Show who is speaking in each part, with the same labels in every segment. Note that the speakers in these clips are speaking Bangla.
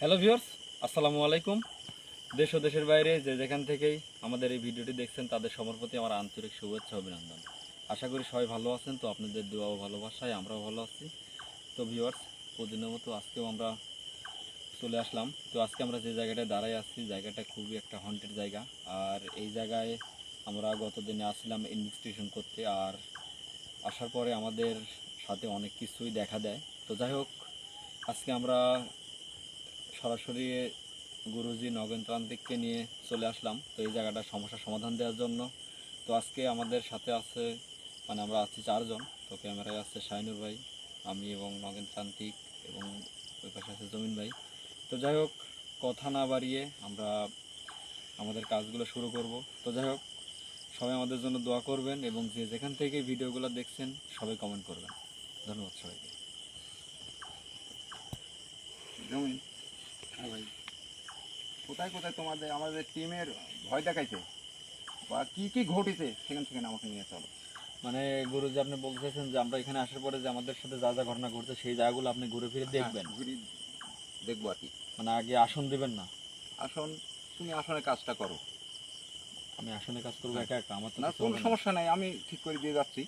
Speaker 1: হ্যালো ভিউয়ার্স, আসসালামু আলাইকুম। দেশ ও দেশের বাইরে যে যেখান থেকেই আমাদের এই ভিডিওটি দেখছেন তাদের সবার প্রতি আমার আন্তরিক শুভেচ্ছা অভিনন্দন। আশা করি সবাই ভালো আছেন। তো আপনাদের দোয়া ও ভালোবাসায় আমরাও ভালো আছি। তো ভিউয়ার্স, প্রতিদিনের মতো আজকেও আমরা চলে আসলাম। তো আজকে আমরা যে জায়গাটায় দাঁড়ায় আছি, জায়গাটা খুবই একটা হন্টেড জায়গা। আর এই জায়গায় আমরা গত দিনে আসছিলাম ইনভেস্টিগেশন করতে, আর আসার পরে আমাদের সাথে অনেক কিছুই দেখা দেয়। তো যাই হোক, আজকে আমরা সরাসরি গুরুজি নগেনতান্ত্রিককে নিয়ে চলে আসলাম তো এই জায়গাটার সমস্যার সমাধান দেওয়ার জন্য। তো আজকে আমাদের সাথে আছে, মানে আমরা আছি চারজন। তো ক্যামেরায় আছে শাহিনুর ভাই, আমি এবং নগেনতান্ত্রিক, এবং ওই পাশে আছে জমিন ভাই। তো যাই হোক, কথা না বাড়িয়ে আমরা আমাদের কাজগুলো শুরু করব। তো যাই হোক, সবাই আমাদের জন্য দোয়া করবেন, এবং যে যেখান থেকে ভিডিওগুলো দেখছেন সবাই কমেন্ট করবেন। ধন্যবাদ সবাইকে।
Speaker 2: জমিন, হ্যাঁ ভাই, কোথায় কোথায় তোমাদের আমাদের টিমের ভয় দেখাইছে বা কি কি ঘটেছে সেখান সেখানে আমাকে নিয়ে চলো।
Speaker 1: মানে গুরুজি, আপনি বলতে চাইছেন যে আমরা এখানে আসার পরে যে আমাদের সাথে যা যা ঘটনা ঘটছে সেই জায়গাগুলো আপনি ঘুরে ফিরে দেখবেন?
Speaker 2: ঘুরি দেখবো আর কি।
Speaker 1: মানে আগে আসন দিবেন না?
Speaker 2: আসন, তুমি আসনের কাজটা করো।
Speaker 1: আমি আসনে কাজ করবো একা একা? আমার তো
Speaker 2: না,
Speaker 1: কিছু
Speaker 2: কোনো
Speaker 1: হবে না।
Speaker 2: সমস্যা নাই, আমি ঠিক করে দিয়ে যাচ্ছি।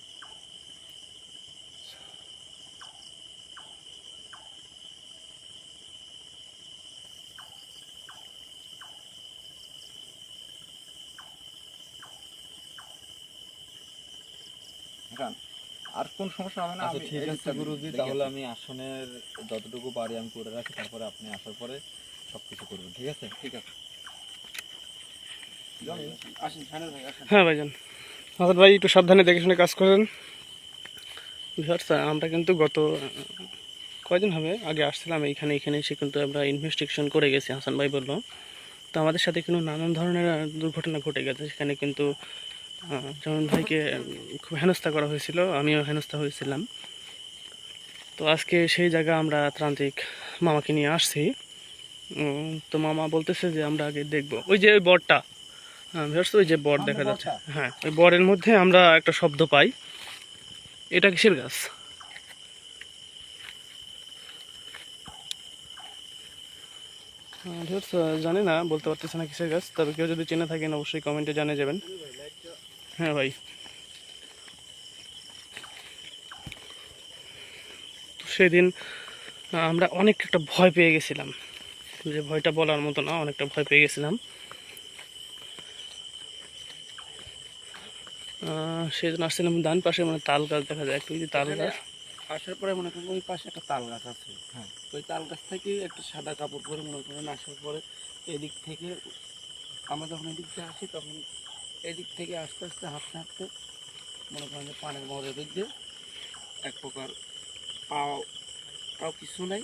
Speaker 2: হ্যাঁ, আর কোন সমস্যা হবে না।
Speaker 1: আচ্ছা,
Speaker 2: আমি
Speaker 1: ঠিক
Speaker 2: এই
Speaker 1: আছে
Speaker 2: দিকটা
Speaker 1: গুরুজি,
Speaker 2: দেখে
Speaker 1: তাহলে
Speaker 2: আসি।
Speaker 1: আমি আসনের যতটুকু পারি আমি করে রাখি, তারপরে আপনি আসার পরে সব কিছু করবেন, ঠিক আছে?
Speaker 2: ঠিক আছে জমিন, আসেন শাহিনুর ভাই, আসেন।
Speaker 3: হ্যাঁ ভাইজান, হাসান ভাই একটু সাবধানে দেখে শুনে কাজ করেন। ভিউয়ার্স, আমরা কিন্তু গত কয়দিন হবে আগে আসছিলাম এখানে এসে কিন্তু আমরা ইনভেস্টিগেশন করে গেছি, হাসান ভাই বললো। তো আমাদের সাথে কিন্তু নানান ধরনের দুর্ঘটনা ঘটে গেছে সেখানে কিন্তু। যেমন ভাইকে খুব হেনস্থা করা হয়েছিল, আমিও হেনস্থা হয়েছিলাম। তো আজকে সেই জায়গা আমরা তান্ত্রিক মামাকে নিয়ে আসছি। তো মামা বলতেছে যে আমরা আগে দেখবো ওই যে ওই বরটা। ভিউয়ার্স, ওই যে বর দেখা যাচ্ছে, হ্যাঁ ওই বরের মধ্যে আমরা একটা শব্দ পাই। এটা কিসের গাছ? ভিউয়ার্স, জানি না, বলতে পারতেছে না কিসের গাছ, তবে কেউ যদি চেনে থাকেন অবশ্যই কমেন্টে জানিয়ে যাবেন। হ্যাঁ ভাই, তো সেদিন আমরা অনেক একটা ভয় পেয়ে গেছিলাম, যে ভয়টা বলার মতো না, অনেকটা ভয় পেয়ে গেছিলাম। সেদিন আসছিলাম ডান পাশে, মানে তাল গাছ দেখা যায়, একটু যে তাল গাছ।
Speaker 4: আসার পরে মনে করেন ওই পাশে একটা তাল গাছ আছে। হ্যাঁ, ওই তাল গাছ থেকে একটা সাদা কাপড় পরে মনে করেন আসার পরে এদিক থেকে আমরা যখন এদিক থেকে আসি তখন এদিক থেকে আস্তে আস্তে হাঁটতে হাঁটতে মনে করেন যে পানের মধ্যে দিক দিয়ে এক প্রকার পাও পাও কিছু নাই,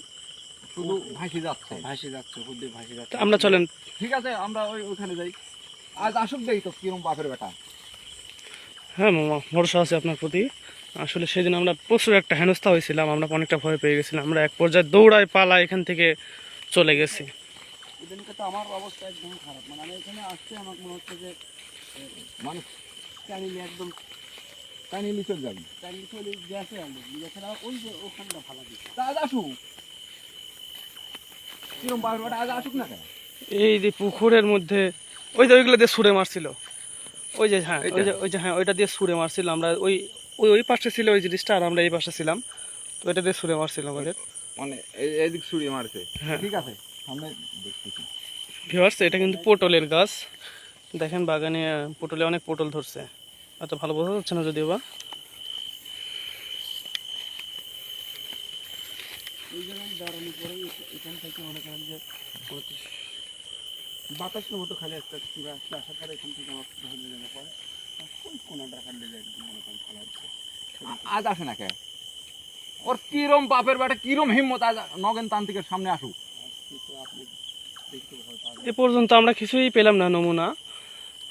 Speaker 2: শুধু ভাসি যাচ্ছে।
Speaker 4: ভাসে যাচ্ছে, উপর দিয়ে ভাসে যাচ্ছে।
Speaker 3: তো আমরা চলেন।
Speaker 2: ঠিক আছে, আমরা ওইখানে যাই। আজ আসুক দেই তো কিরম বাপের বেটা।
Speaker 3: হ্যাঁ মামা, ভরসা আছে আপনার প্রতি। আসলে সেদিন আমরা প্রচুর একটা হেনস্থা হয়েছিলাম, আমরা অনেকটা ভয় পেয়ে গেছিলাম, আমরা এক পর্যায়ে দৌড়ায় পালা এখান থেকে চলে গেছি।
Speaker 4: এদিনকে তো আমার অবস্থা একদম খারাপ, মানে আমি এখানে আসতে আমার মনে হচ্ছে যে
Speaker 2: মানুষ
Speaker 4: টানিলে একদম
Speaker 2: কাহিনী চলে যাবি।
Speaker 4: টানিলে চলে গেছে, গেছে ওই যে ওখানটা ভালো দিচ্ছে।
Speaker 2: তা আজ আসুক, কিরম বাপের বেটা, আজ আসুক না কেন?
Speaker 3: এই যে পুকুরের মধ্যে ওই যে ওইগুলো দিয়ে ছুঁড়ে মারছিল, ওই যে হ্যাঁ ওই যে হ্যাঁ ওইটা দিয়ে ছুঁড়ে মারছিল। আমরা ওই ওই ওই পাশে ছিল ওই জিনিসটা, আর আমরা এই পাশে ছিলাম, তো ওইটা দিয়ে ছুঁড়ে মারছিল আমাদের।
Speaker 2: মানে এইদিক ছুড়িয়ে মারছে।
Speaker 3: হ্যাঁ
Speaker 2: ঠিক আছে, সামনে দেখতেছি।
Speaker 3: ভিউয়ার্স, এটা কিন্তু পটলের গাছ। দেখেন বাগানে পটলে অনেক পটল ধরছে, এত ভালো বোঝা যাচ্ছে না যদিও বা।
Speaker 4: এই জায়গায় দাঁড়ানোর পরে এখান থেকে মনে করেন যে বাতাসের মতো খালি একটা চূড়া আসলে আসার পরে এখান থেকে আমার ধরে যাওয়ার পরে কোন কোনাটা কাটলে যায় একদম মনে করেন খালা হচ্ছে।
Speaker 2: আজ আসে না কে? ওর কিরম বাপের বেটা, কিরম হিম্মত আজ নগেন তান্ত্রিকের সামনে আসুক।
Speaker 4: কিন্তু আপনি দেখতে ভয় পাবেন।
Speaker 3: এ পর্যন্ত আমরা কিছুই পেলাম না নমুনা,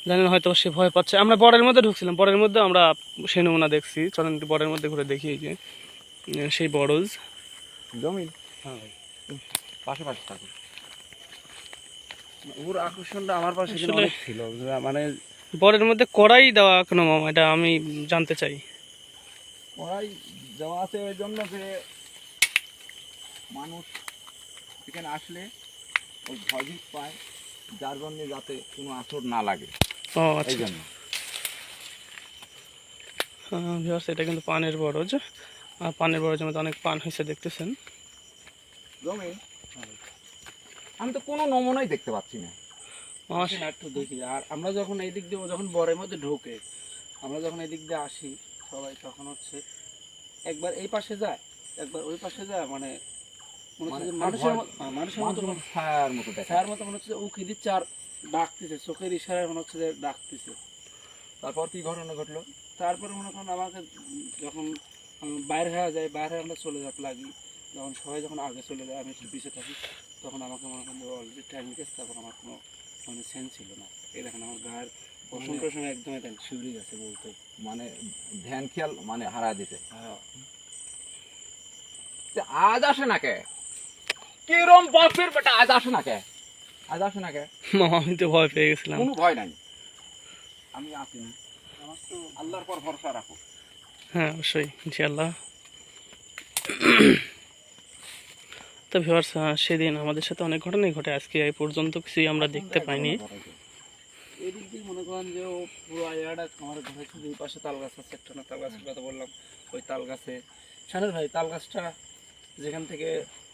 Speaker 3: জানেন হয়তো সে ভয় পাচ্ছে। আমরা বরের মধ্যে ঢুকছিলাম, বরের মধ্যে আমরা সেই নমুনা দেখছি। চলেন একটু বরের মধ্যে ঘুরে দেখি, এই যে সেই বরজ।
Speaker 2: জমিন,
Speaker 4: হ্যাঁ ভাই,
Speaker 2: পাশে পাশে থাকুক।
Speaker 4: ওর আকর্ষণটা আমার পাশে
Speaker 3: আসলে
Speaker 4: অনেক ছিল, মানে
Speaker 3: বরের মধ্যে কড়াই দেওয়া কেন মামা, এটা আমি জানতে চাই।
Speaker 2: ওরাই দেওয়া আছে ওই জন্য যে মানুষ এখানে আসলে ওই ভয়ভীত পায়, যার জন্য যাতে কোনো আসর না লাগে
Speaker 3: ও
Speaker 2: এই
Speaker 3: আচ্ছা।
Speaker 2: জন্য।
Speaker 3: ভিউয়ার্স, এটা কিন্তু পানের বরজ, আর পানের বরজের মধ্যে অনেক পান হয়েছে দেখতেছেন।
Speaker 2: জমি আমি তো কোনো নমুনাই দেখতে পাচ্ছি না।
Speaker 3: মাস-
Speaker 4: আসেন একটু দেখি। আর আমরা যখন এই দিক দিয়ে, যখন বরের মধ্যে ঢোকে, আমরা যখন এই দিক দিয়ে আসি সবাই, তখন হচ্ছে একবার এই পাশে যায়, একবার ওই পাশে যায়, মানে মনে হচ্ছে যে মানুষের মানুষের মতো
Speaker 2: ছায়ার মতো দেখা।
Speaker 4: ছায়ার মতো মনে হচ্ছে যে উকি দিচ্ছে আর ডাকতেছে, চোখের ইশারায় মনে হচ্ছে যে ডাকতেছে।
Speaker 2: তারপর কি ঘটনা ঘটলো?
Speaker 4: তারপরে মনে করেন আমাকে যখন বাইরে হয়ে যায়, বাইরে আমরা চলে যেতে লাগি, যখন সবাই যখন আগে চলে যায় আমি একটু পিছিয়ে থাকি, তখন আমাকে মনে করেন অলরেডি টাইম গেছে, তখন আমার কোনো মানে সেন্স ছিল না। এই দেখেন আমার গায়ের পশম টসম একদম এটা শিউরে গেছে বলতে।
Speaker 2: মানে ধ্যান খেয়াল মানে হারা দিতে।
Speaker 4: হ্যাঁ,
Speaker 2: যে আজ আসে না কে, কিরম বাপের বেটা আজ আসে না কে, আজ আসে না কে?
Speaker 3: মামা, আমি তো ভয় পেয়ে গেছিলাম।
Speaker 2: কোনো ভয় নাই, আমি আসি না। আমার তো আল্লাহর পর ভরসা রাখো।
Speaker 3: হ্যাঁ, অবশ্যই, ইনশাআল্লাহ। তো ভিউয়ার্স, সেদিন আমাদের সাথে অনেক ঘটনাই ঘটে, আজকে এই পর্যন্ত কিছুই আমরা দেখতে পাইনি।
Speaker 4: এই দিক দিয়ে মনে করেন যে ও পুরো আয়াটা আমার ঘরে শুধু এই পাশে তাল গাছ আছে একটা, না তাল গাছের কথা বললাম, ওই তাল গাছে শানের ভাই তাল গাছটা যেখান থেকে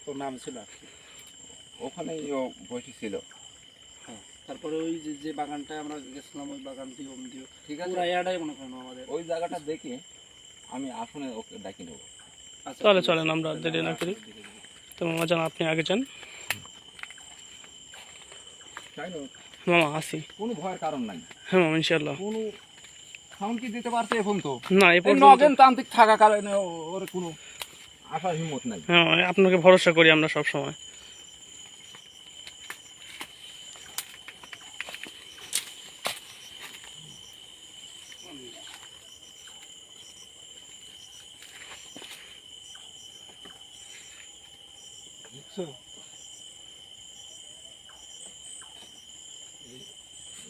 Speaker 4: ওর নাম ছিল আর কি,
Speaker 2: ওখানেই ও বসেছিল।
Speaker 4: হ্যাঁ। তারপরে ওই যে যে বাগানটায় আমরা গেছিলাম, ওই বাগান দিয়ে ওম দিয়ে
Speaker 2: ঠিক আছে,
Speaker 4: পুরো আয়াটাই মনে করেন আমাদের।
Speaker 2: ওই জায়গাটা দেখে আমি আসনে ওকে ডাকি নেবো।
Speaker 4: আচ্ছা,
Speaker 3: তাহলে
Speaker 4: ঠিক আছে।
Speaker 3: চলেন আমরা দেরি না করি। তো মামা যান, আপনি আগে যান।
Speaker 2: তাই না?
Speaker 3: মামা আসি।
Speaker 2: কোনো ভয়ের কারণ নাই।
Speaker 3: হ্যাঁ মামা, ইনশাআল্লাহ।
Speaker 2: কোনো সাউন্ড কি দিতে পারছে এখন তো?
Speaker 3: না, এই
Speaker 2: এই
Speaker 3: পর্যন্ত।
Speaker 2: নগেন তান্ত্রিক থাকা কারণে ওর কোনো আসার হিম্মত নাই।
Speaker 3: হ্যাঁ, আপনাকে ভরসা করি আমরা সব সময়।
Speaker 2: বুঝছো?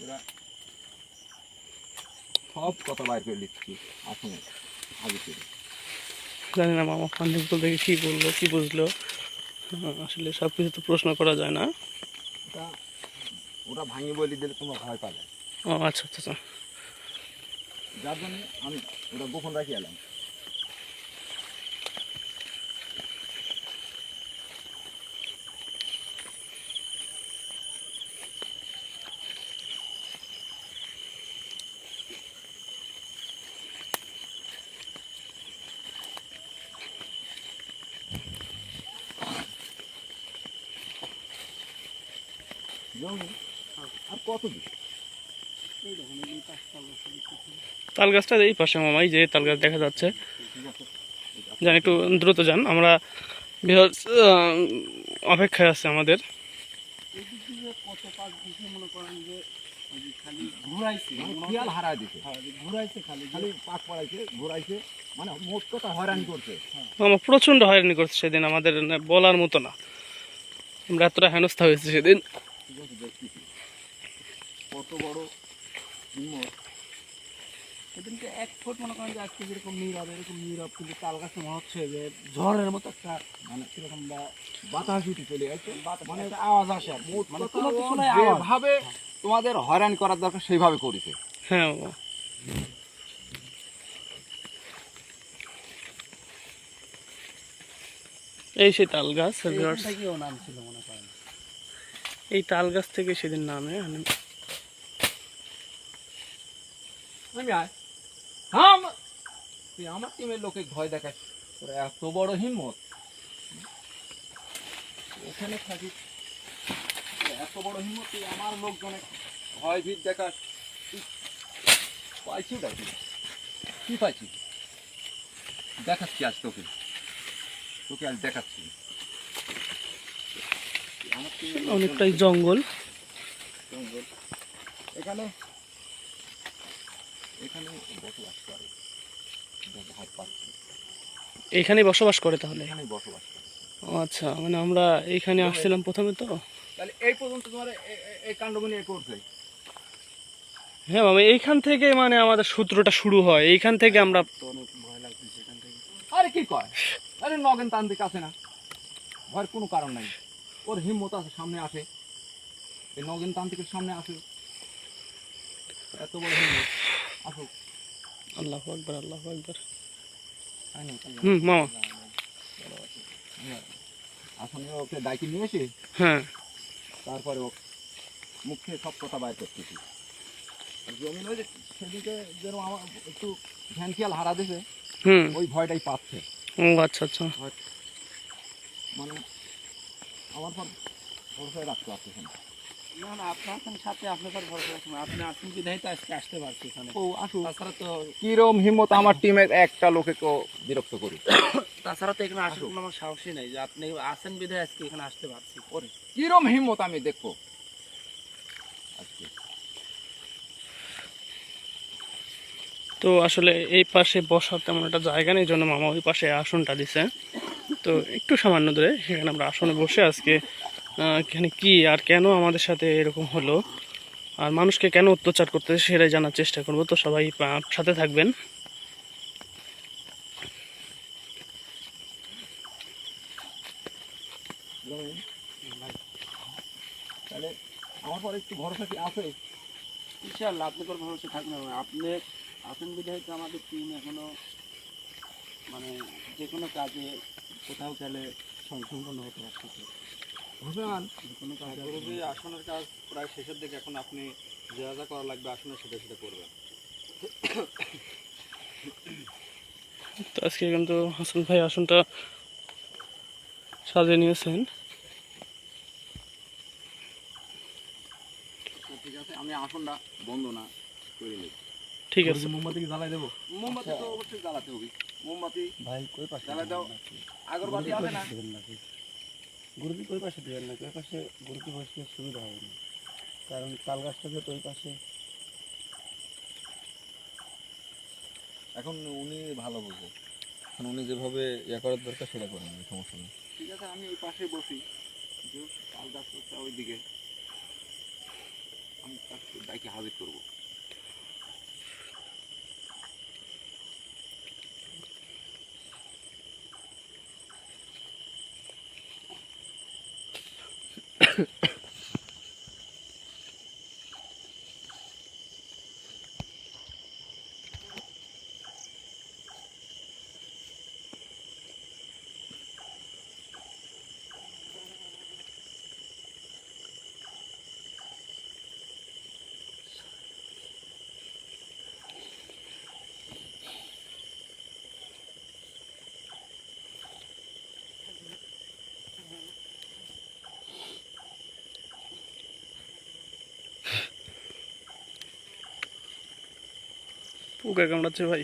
Speaker 2: এরা সব কথা বাইর করে লিখছি আসনে আগে থেকে।
Speaker 3: জানি না মামা পান্ডিগুলো দেখে কি বললো, কি বুঝলো। আসলে সব কিছু তো প্রশ্ন করা যায় না।
Speaker 2: ওটা ওটা ভাঙি বলি দিলে তোমার ভয় পাবে,
Speaker 3: ও আচ্ছা আচ্ছা আচ্ছা।
Speaker 2: যার জন্য আমি ওটা গোপন রাখি এলাম। জমি আর কত দিন?
Speaker 4: এই দেখেন এই পাশ তাল গাছটা দেখতেছি।
Speaker 3: তাল গাছটা এই পাশে মামা, এই যে তাল গাছ দেখা যাচ্ছে।
Speaker 2: ঠিক আছে,
Speaker 3: যান, একটু দ্রুত যান, আমরা বৃহৎ অপেক্ষায় আছে আমাদের।
Speaker 4: এই দিক দিয়ে কত পাঁচ দিকে মনে করেন যে ওই যে খালি ঘুরাইছে,
Speaker 2: মানে
Speaker 4: মনে
Speaker 2: খেয়াল
Speaker 4: হচ্ছে-
Speaker 2: হারায় দিছে,
Speaker 4: হ্যাঁ, যে ঘুরাইছে খালি
Speaker 2: খালি পাক পড়াইছে ঘুরাইছে, মানে মোট কথা হয়রানি করছে।
Speaker 3: মামা প্রচণ্ড হয়রানি করছে সেদিন আমাদের, বলার মতো না। আমরা এতটা হেনস্থা হয়েছে সেদিন।
Speaker 2: ঠিক আছে, দেখতেছি কত বড় হিম্মত।
Speaker 4: সেদিনকে 1 ফুট মনে করেন যে আজকে যেরকম নীরব, এরকম নীরব, কিন্তু তাল গাছে মনে হচ্ছে যে ঝড়ের মতো একটা
Speaker 2: মানে
Speaker 4: কিরকম
Speaker 2: বাতাস উঠে চলে গেছে,
Speaker 4: মানে একটা আওয়াজ আসে আর কি। মানে
Speaker 2: কথা
Speaker 4: কোনো কিছু
Speaker 2: ও
Speaker 4: নাই, আওয়াজ।
Speaker 2: যেভাবে তোমাদের হয়রানি করার দরকার সেইভাবে করেছে।
Speaker 3: হ্যাঁ মামা, এই সেই তাল গাছ।
Speaker 4: এখান থেকেও নাম ছিল মনে করেন।
Speaker 3: এই তাল গাছ থেকে সেদিন নামে
Speaker 2: আমি আয়, হ্যাঁ তুই আমার টিমের লোকে ভয় দেখাস, তোর এত বড় হিম্মত ওখানে থাকি, এত বড় হিম্মত তুই আমার লোকজনে ভয় ভীত দেখাস, তুই পাইছি ডাকি কি পাইছি? দেখাচ্ছি আজ তোকে, তোকে আজ দেখাচ্ছি। আমার team এর লোকজন
Speaker 3: অনেকটাই জঙ্গল।
Speaker 2: জঙ্গল। এখানে এখানে বসবাস করে, হাত পাচ্ছি,
Speaker 3: এইখানেই বসবাস করে তাহলে?
Speaker 2: এখানেই বসবাস করে।
Speaker 3: ও আচ্ছা, মানে আমরা এইখানে আসছিলাম প্রথমে তো।
Speaker 2: তাহলে এই পর্যন্ত তোমার এই কাণ্ডগুলি করছে।
Speaker 3: হ্যাঁ মামা, এইখান থেকে মানে আমাদের সূত্রটা শুরু হয়, এইখান থেকে আমরা।
Speaker 4: তো অনেক ভয় লাগতেছে এখান থেকে।
Speaker 2: আরে কি কয়, আরে নগেন তান্ত্রিক আছে না, ভয়ের কোনো কারণ নাই, ওর হিম্মত আছে, সামনে আসে, এই নগেন তান্ত্রিকের সামনে আসুক, এত বড় হিম্মত, আসুক।
Speaker 3: আল্লাহ আকবার, আল্লাহ আকবার।
Speaker 2: তাই না?
Speaker 3: মামা।
Speaker 2: আসলে ওকে ডাইকে নিয়ে এসে
Speaker 3: হ্যাঁ।
Speaker 2: তারপরে ও মুখে সব কথা বাইর করতেছি। আর জমিন ওই যে সেদিকে যেন আমার একটু ধ্যান খেয়াল হারা দিছে, ওই ভয়টাই পাচ্ছে।
Speaker 3: ও আচ্ছা আচ্ছা।
Speaker 2: মানে আমার পর ভরসায় রাখতে পারতেছে না।
Speaker 4: না না, আপনার সাথে আপনার পর ভরসা রাখুন, আপনি আসুন বিধায় তো আজকে আসতে পারছি এখানে।
Speaker 2: ও আসুক,
Speaker 4: তাছাড়া তো
Speaker 2: কিরম হিম্মত আমার টিমের একটা লোকে কেউ বিরক্ত করি।
Speaker 4: তাছাড়া তো এখানে আসার কোনো আমার সাহসই নাই যে আপনি আসেন বিধায় আজকে এখানে আসতে পারছি।
Speaker 2: ওরে কিরম হিম্মত আমি দেখবো আজকে।
Speaker 3: তো আসলে এই পাশে বসার তেমন একটা জায়গা নেই, জন্য মামা ওই পাশে আসনটা দিছে। তো একটু সামান্য দূরে সেখানে আমরা আসনে বসে আজকে এখানে কি আর কেন আমাদের সাথে এরকম হলো, আর মানুষকে কেন অত্যাচার করতেছে সেটাই জানার চেষ্টা করব। তো সবাই সাথে থাকবেন।
Speaker 2: তাহলে আমার পরে একটু ভরসা কি আছে?
Speaker 4: ইনশাআল্লাহ আপনার পর ভরসা থাকবে না। আপনি আসেন বিধায় তো আমাদের টিম এখনো মানে যে কোনো কাজে কোথাও গেলে সম্পূর্ণ হতে পারতেছে।
Speaker 2: ভগবান
Speaker 4: যে কোনো কাজে
Speaker 1: পুরোপুরি আসনের কাজ প্রায় শেষের দিকে, এখন আপনি যা যা করা লাগবে আসনে সেটা সেটা করবেন।
Speaker 3: তো আজকে কিন্তু হাসান ভাই আসনটা সাজিয়ে নিয়েছেন।
Speaker 2: ঠিক আছে, আমি আসনটা বন্ধ না করে নিই।
Speaker 3: ঠিক আছে।
Speaker 2: মোমবাতি কি জ্বালাই দেবো? মোমবাতি তো অবশ্যই জ্বালাতে হবে। মোমবাতি
Speaker 4: ভাই কই পাশে
Speaker 2: জ্বালাই দাও। আগরবাতি আছে না?
Speaker 4: দেবেন নাকি গুরুজি কই পাশে দেবেন নাকি? ওই পাশে গুরুজি বসলে সুবিধা হবে না, কারণ তাল গাছটা যেহেতু ওই পাশে।
Speaker 1: এখন উনি ভালো বুঝে, এখন উনি যেভাবে ইয়ে করার দরকার সেটা করেন, সমস্যা নেই।
Speaker 2: ঠিক আছে, আমি এই পাশে বসি, যে তাল গাছটা ওইদিকে আমি তাকে ডাইকে হাজির করবো।
Speaker 3: পোকা কামড়াচ্ছে ভাই।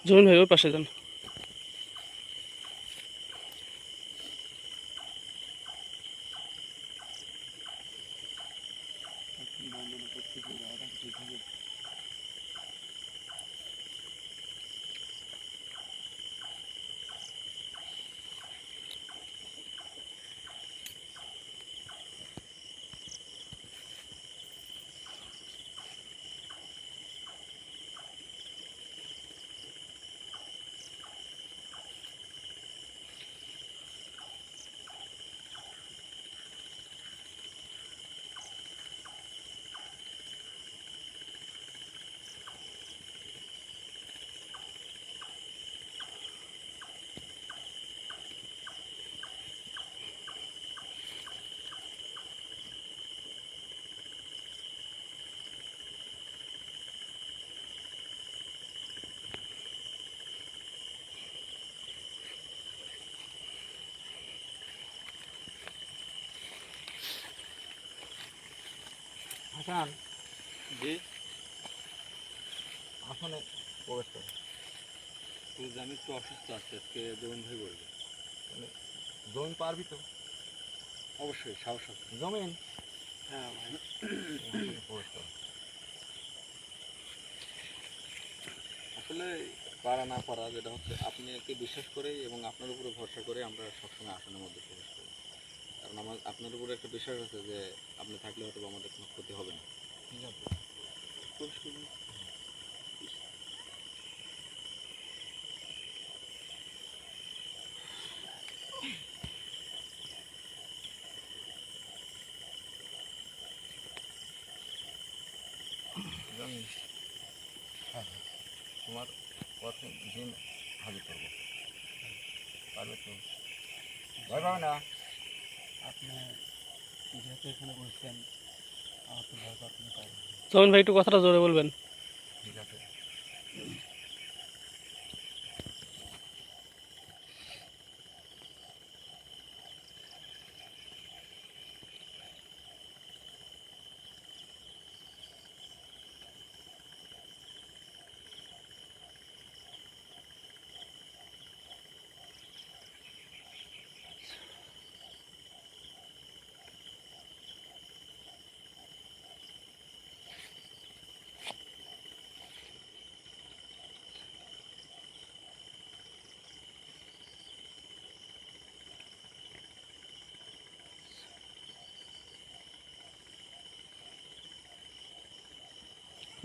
Speaker 3: জমিন ভাই ওই পাশে যান।
Speaker 4: হাসান,
Speaker 1: জি
Speaker 2: আসনে প্রবেশ করো।
Speaker 1: বুঝছি, আমি একটু অসুস্থ আছি আজকে, জমিন ভাই বলবে।
Speaker 2: জমি পারবি তো?
Speaker 1: অবশ্যই সাহস আছে।
Speaker 2: জমিন
Speaker 4: হ্যাঁ ভাই,
Speaker 2: আসনে প্রবেশ করো।
Speaker 1: আসলে পারা না পারা যেটা হচ্ছে, আপনাকে বিশ্বাস করে এবং আপনার উপরে ভরসা করে আমরা সবসময় আসনের মধ্যে প্রবেশ করি। কারণ আমার আপনার উপরে একটা বিশ্বাস আছে যে আপনি থাকলে হয়তো বা আমাদের কোনো ক্ষতি হবে না।
Speaker 2: ঠিক আছে।
Speaker 1: প্রবেশ করুন।
Speaker 2: জমিন হ্যাঁ, তোমার পথে দিন হাজির করবো। পারবে তো? ভয় পাবে না?
Speaker 4: আপনি যেহেতু এখানে বলছেন, আমার তো ভয় পাচ্ছি না।
Speaker 3: জমিন ভাই একটু কথাটা জোরে বলবেন।
Speaker 2: ঠিক আছে।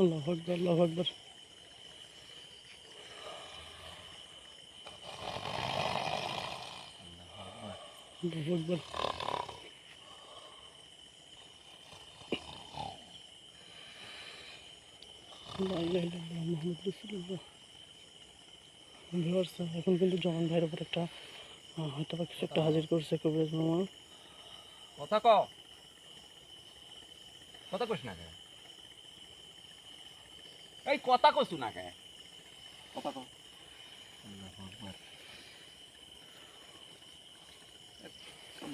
Speaker 3: আল্লাহু আকবার, আল্লাহু আকবার। আল্লাহু আকবার। লা ইলাহা ইল্লাল্লাহ মুহাম্মাদুর রাসূলুল্লাহ। ভিউয়ার্স, এখন কিন্তু জমান ভাইয়ের উপর একটা হয়তো বা কিছু একটা হাজির করছে কবিরাজ মামা।
Speaker 2: কথা ক, কথা কইস না কে? এই কথা কইছু না কে? কথা ক।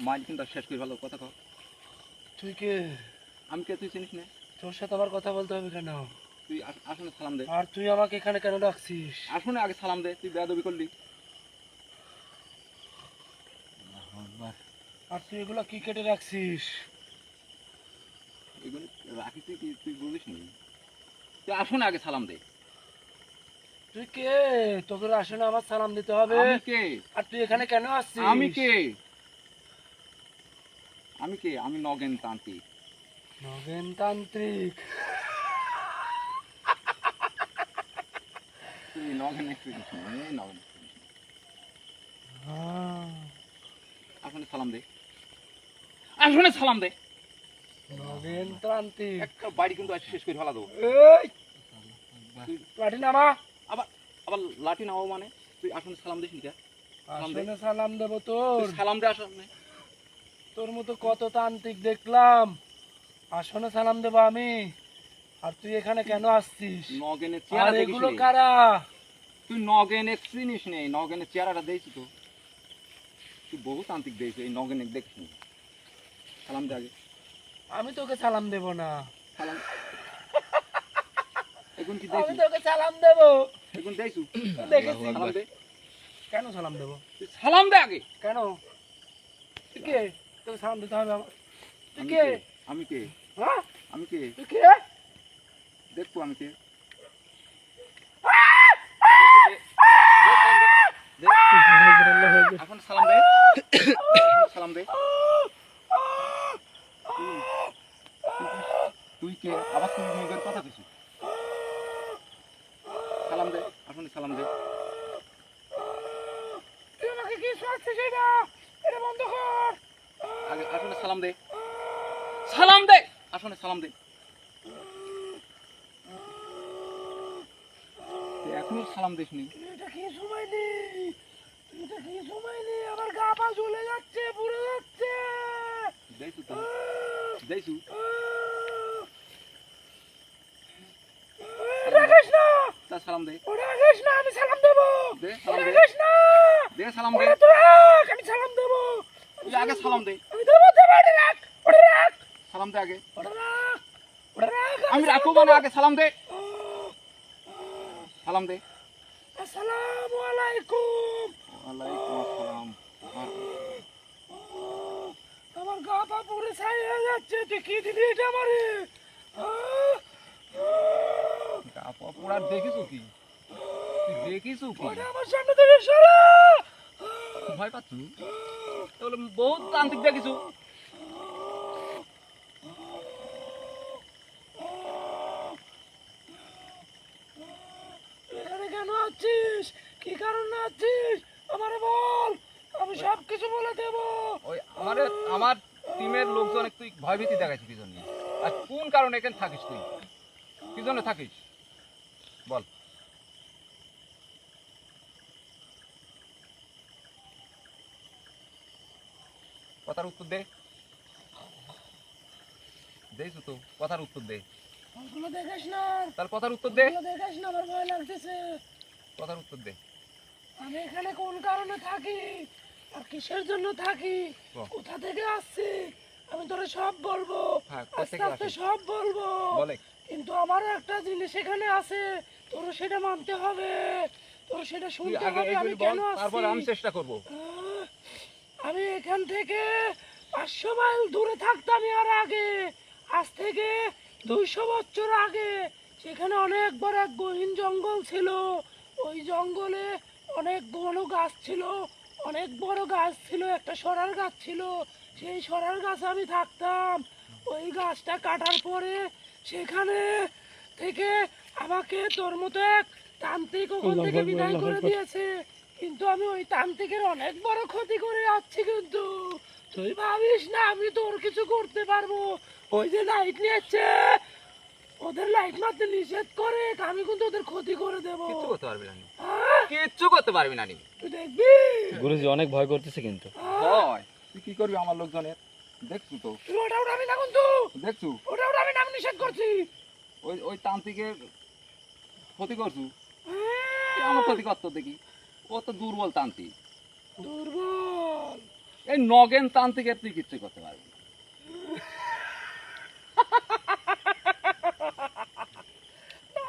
Speaker 2: মাইল কিন্তু শেষ করে ভালো কথা ক।
Speaker 4: তুই কে?
Speaker 2: আমি কে তুই চিনিস না?
Speaker 4: তোর সাথে আমার কথা বলতে হবে কেন?
Speaker 2: তুই আসনে সালাম দে।
Speaker 4: আর তুই আমাকে এখানে কেন ডাকছিস?
Speaker 2: আসনে আগে সালাম দে, তুই বেয়াদবি করলি।
Speaker 4: আর তুই এগুলো কি কেটে রাখছিস?
Speaker 2: এগুলো রাখি তুই তুই বলিস নি। তুই আসনে আগে সালাম দে।
Speaker 4: তুই কে? তোকে আসলে আমার সালাম দিতে হবে।
Speaker 2: আমি কে?
Speaker 4: আর তুই এখানে কেন আসছিস?
Speaker 2: আমি কে? আমি কে? আমি নগেন তান্ত্রিক।
Speaker 4: নগেন তান্ত্রিক?
Speaker 2: তুই নগেন এক্সপিরিয়েন্স নেই, নগেন এক্সপিরিয়েন্স। আসনে সালাম দে, আসনে সালাম দে।
Speaker 4: নগেন তান্ত্রিক?
Speaker 2: একটা বাড়ি কিন্তু আজ শেষ করে ফেলা দেবো।
Speaker 4: এই লাঠি নামা।
Speaker 2: আবার আবার লাঠি নাও মানে? তুই আসনে সালাম দিস নি কে? সালাম দে।
Speaker 4: আসলে সালাম দেবো তোর?
Speaker 2: তুই সালাম দে আসনে।
Speaker 4: তোর মতো কত তান্ত্রিক দেখলাম, আসনে সালাম দেবো আমি। আর তুই এখানে কেন আসছিস?
Speaker 2: নগেনের
Speaker 4: আর
Speaker 2: চেহারা দেখিস
Speaker 4: এগুলো
Speaker 2: নি?
Speaker 4: কারা?
Speaker 2: তুই নগেনের চিনিস নেই, নগেনের চেহারাটা দেখছি তো। তুই বহু তান্ত্রিক দেখছিস, এই নগেনের দেখিস নি। সালাম দে আগে।
Speaker 4: আমি তোকে সালাম দেব না।
Speaker 2: সালাম। এখন কি
Speaker 4: আমি
Speaker 2: দেখছু?
Speaker 4: তোকে সালাম দেব।
Speaker 2: এখন দেখছু?
Speaker 4: দেখেছি।
Speaker 2: সালাম দে।
Speaker 4: কেন সালাম দেব?
Speaker 2: তুই সালাম দে আগে।
Speaker 4: কেন? তুই কে? তোকে সালাম দিতে হবে আমার? তুই
Speaker 2: আমি
Speaker 4: কে?
Speaker 2: কে? আমি কে?
Speaker 4: হ্যাঁ?
Speaker 2: আমি কে?
Speaker 4: তুই কে?
Speaker 2: দেখবো আমি কে? এখন সালাম দে। এখন সালাম দে। তুই কে? আবার তুই নিজের কথা কিছু সালাম দে। এখন সালাম দে।
Speaker 4: তুই আমাকে কি শোনাচ্ছিস এটা? এটা বন্ধ কর।
Speaker 2: আগে আসলে সালাম দে। সালাম দে। আসলে সালাম দে। তুই এখনো সালাম দিসনি।
Speaker 4: এটা কি সময় নেই? এটা কি সময় নেই? আমার গা পা জ্বলে যাচ্ছে, পুড়ে যাচ্ছে।
Speaker 2: দেখছু তো? দেখছু?
Speaker 4: রাখিস না।
Speaker 2: তা সালাম দে।
Speaker 4: ওটা রাখিস না, আমি সালাম দেবো।
Speaker 2: দে সালাম দে।
Speaker 4: রাখিস না।
Speaker 2: দে সালাম দে।
Speaker 4: ওটা তুই রাখ, আমি সালাম দেবো।
Speaker 2: তুই আগে সালাম দে।
Speaker 4: আমি দেবো, দেবো, ওটা রাখ, ওটা রাখ।
Speaker 2: সালাম দে আগে।
Speaker 4: ওটা রাখ, ওটা
Speaker 2: আমি রাখবো মানে আগে সালাম দে, সালাম দে।
Speaker 4: আসসালামু আলাইকুম।
Speaker 2: ওয়ালাইকুম আসসালাম।
Speaker 4: আমার গা পা পুরো ছাই হয়ে যাচ্ছে, তুই কি দিলি এটা আমারে?
Speaker 2: পুরা দেখিছো কি, তুই দেখিছো কি?
Speaker 4: ওটা আমার সামনে থেকে সরা।
Speaker 2: ভয় পাচ্ছ? তাহলে বহুত তান্ত্রিক দেখিছো।
Speaker 4: এখানে কেন আছিস? কি কারণে আছিস আমারে বল, আমি সব কিছু বলে দেব।
Speaker 2: ওই আমার টিমের লোকজন একটু ভয়ভীতি দেখাইছে কি জন্য, আর কোন কারণে এখানে থাকিস তুই, কি জন্য থাকিস বল। কথার উত্তর দে, দেইছো তো, কথার উত্তর দে।
Speaker 4: ওগুলো দেখিস না,
Speaker 2: তার কথার উত্তর দে,
Speaker 4: ওগুলো দেখিস না, আমার ভয় লাগতেছে।
Speaker 2: কথার উত্তর দে।
Speaker 4: আমি এখানে কোন কারণে থাকি আর কিসের জন্য থাকি,
Speaker 2: বল।
Speaker 4: কোথা থেকে আসছি, আমি তোরে সব বলবো,
Speaker 2: হ্যাঁ, কোথা
Speaker 4: আস্তে
Speaker 2: থেকে
Speaker 4: আস্তে
Speaker 2: আসিস?
Speaker 4: সব বলবো।
Speaker 2: বলে।
Speaker 4: কিন্তু আমারও একটা জিনিস এখানে আছে, তোর সেটা মানতে হবে, তোর সেটা
Speaker 2: তুই
Speaker 4: শুনতে
Speaker 2: আগে
Speaker 4: হবে আমি
Speaker 2: এইগুলি বল,
Speaker 4: কেন
Speaker 2: তারপর আমি
Speaker 4: আসছি।
Speaker 2: চেষ্টা করব।
Speaker 4: আমি এখান থেকে 500 মাইল দূরে থাকতাম এর আগে, আজ থেকে 200 বছর আগে। সেখানে অনেক বড় এক গহীন জঙ্গল ছিল, ওই জঙ্গলে অনেক ঘন গাছ ছিল, অনেক বড় গাছ ছিল, একটা সরার গাছ ছিল। সেই সরার গাছে আমি থাকতাম। ওই গাছটা কাটার পরে সেখানে থেকে আমাকে তোর মতো এক তান্ত্রিক ওখান
Speaker 3: আল্লাহু
Speaker 4: থেকে
Speaker 3: আকবার,
Speaker 4: বিদায়
Speaker 3: আল্লাহু
Speaker 4: করে
Speaker 3: আকবার।
Speaker 4: দিয়েছে। কিন্তু আমি ওই তান্ত্রিকের অনেক বড় ক্ষতি করে যাচ্ছি, কিন্তু তুই ভাবিস না আমি তোর কিছু করতে পারবো। ওই যে লাইট নিয়েছে, ওদের লাইট মারতে নিষেধ করে, আমি কিন্তু ওদের ক্ষতি করে দেবো।
Speaker 2: কিচ্ছু করতে পারবি না নি,
Speaker 4: আহ,
Speaker 2: কিচ্ছু করতে পারবি না নি।
Speaker 4: তুই দেখবি।
Speaker 1: গুরুজি অনেক ভয় করতেছে কিন্তু।
Speaker 2: ভয় তুই কি করবি আমার লোকজনের, দেখছু তো,
Speaker 4: তুই ওটা উঠাবি না কিন্তু,
Speaker 2: দেখছু
Speaker 4: ওটা উঠাবি না, আমি নিষেধ করছি।
Speaker 2: ওই ওই তান্ত্রিকের ক্ষতি করছু। তুই
Speaker 4: আহ,
Speaker 2: আমার ক্ষতি করতো দেখি, ও তো দুর্বল তান্ত্রিক।
Speaker 4: দুর্বল।
Speaker 2: এই নগেন তান্ত্রিকের তুই কিচ্ছু করতে পারবি না।